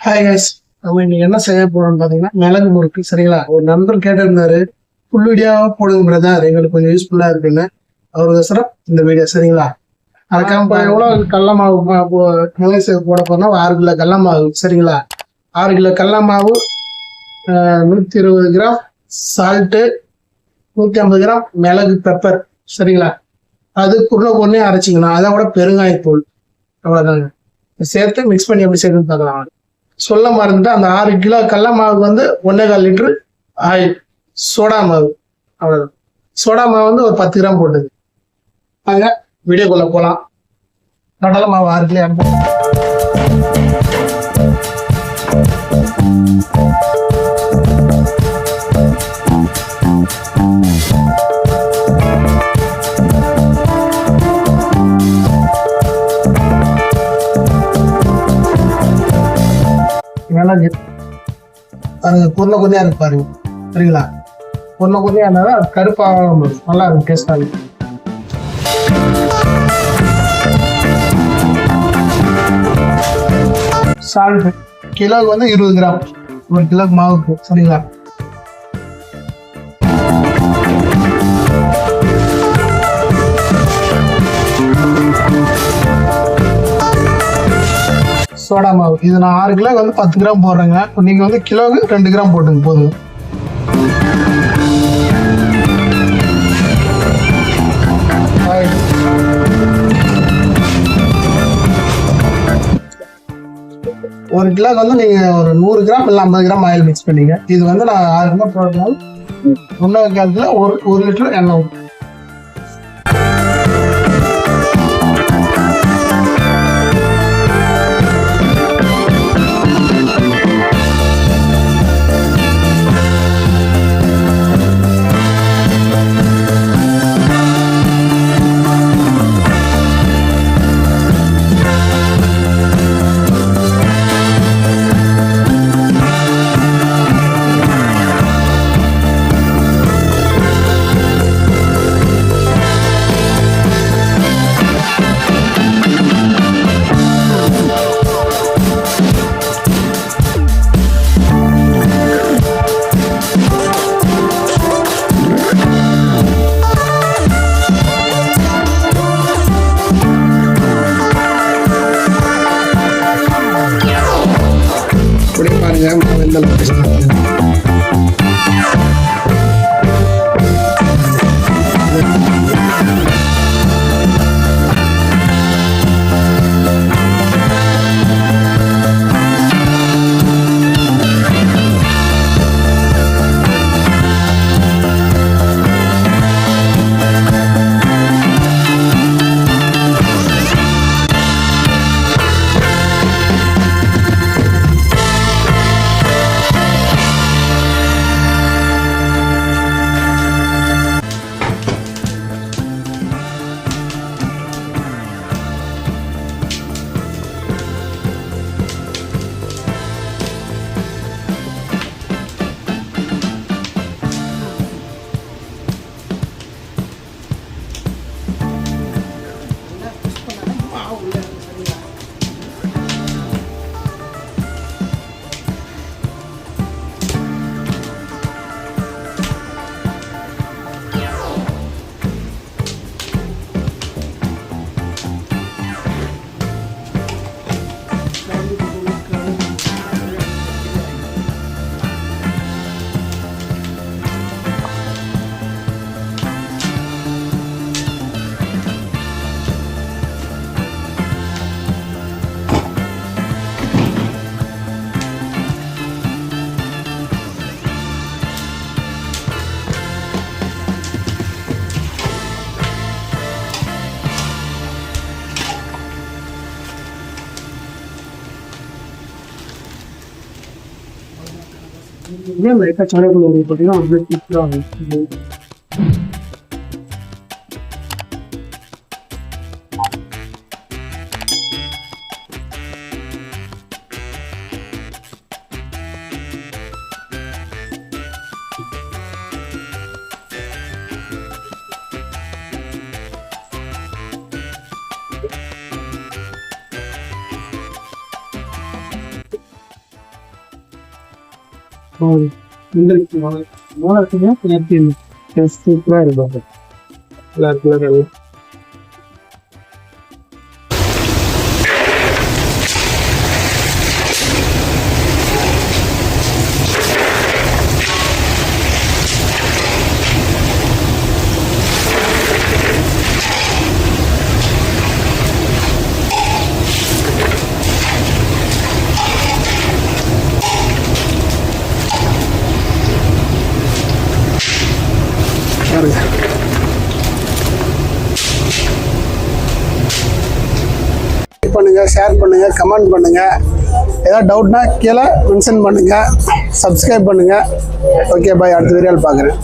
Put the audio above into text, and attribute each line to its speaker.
Speaker 1: Hi guys, நம்ம இன்னைக்கு என்ன செய்ய போறோம்னு பாத்தீங்கன்னா மிளகு முறுக்கு. சரிங்களா? ஒரு நண்பர் கேட்டிருந்தாரு, ஃபுல் வீடியோவா போடுங்க பிரதர், எங்களுக்கு கொஞ்சம் யூஸ்ஃபுல்லா இருக்குன்னு. அவருக்கோசரம் இந்த வீடியோ. சரிங்களா? அதுக்காக எவ்வளவு கடல மாவு மிளகு சேவை போட போறோம்னா 6 கிலோ கடல மாவு. சரிங்களா? 6 கிலோ கடல மாவு, 120 கிராம் சால்ட்டு, 150 கிராம் மிளகு பெப்பர். சரிங்களா? அது குருணை அரைச்சிக்கணும். அதை விட பெருங்காயத்தூள், அவ்வளவுதாங்க. சேர்த்து மிக்ஸ் பண்ணி எப்படி செய்யணும்னு பார்க்கலாம். சொல்ல மறந்துட்டு, அந்த 6 கிலோ கடல மாவுக்கு வந்து 1.25 லிட்டர் ஆயில், சோடா மாவு, அவ்வளவுதான். சோடா மாவு வந்து ஒரு 10 கிராம் போட்டது. அங்க வீடியோக்குள்ள போலாம். கடலை மாவு 6 கிலோ அனுப்ப மிளகு பாருங்க, குருணை குருணையா இருக்கு பாருங்க. சரிங்களா? குருணை குருணையா இருந்தாலும் அது கருப்பாக நல்லா இருக்கும், டேஸ்டா இருக்கு. சால்ட் கிலோவுக்கு வந்து 20 கிராம், ஒரு கிலோக்கு மாவுக்கு. சரிங்களா? சோடா மாவு இது நான் 6 கிலோக்கு வந்து 10 கிராம் போடுறேங்க. நீங்க வந்து கிலோவுக்கு 2 கிராம் போட்டுங்க போதும். ஒரு கிலோக்கு வந்து நீங்க ஒரு 100 கிராம் இல்லை 50 கிராம் ஆயில் மிக்ஸ் பண்ணீங்க. இது வந்து நான் 6 கிலோ போடுறதுனால 1 1 லிட்டர் எண்ணெய் ஊற்றும். பாருங்க இதே லைட்டாக சடக்குள்ள ஒரு பார்த்தீங்கன்னா அப்படியே சூப்பராக சூப்பரா இருக்கும். பாருங்க. பண்ணுங்க, ஷேர் பண்ணுங்க, கமெண்ட் பண்ணுங்க. ஏதாவது டவுட்னா கீழே மென்ஷன் பண்ணுங்க. சப்ஸ்கிரைப் பண்ணுங்க. ஓகே பாய், அடுத்த வீடியோவில் பார்க்குறேன்.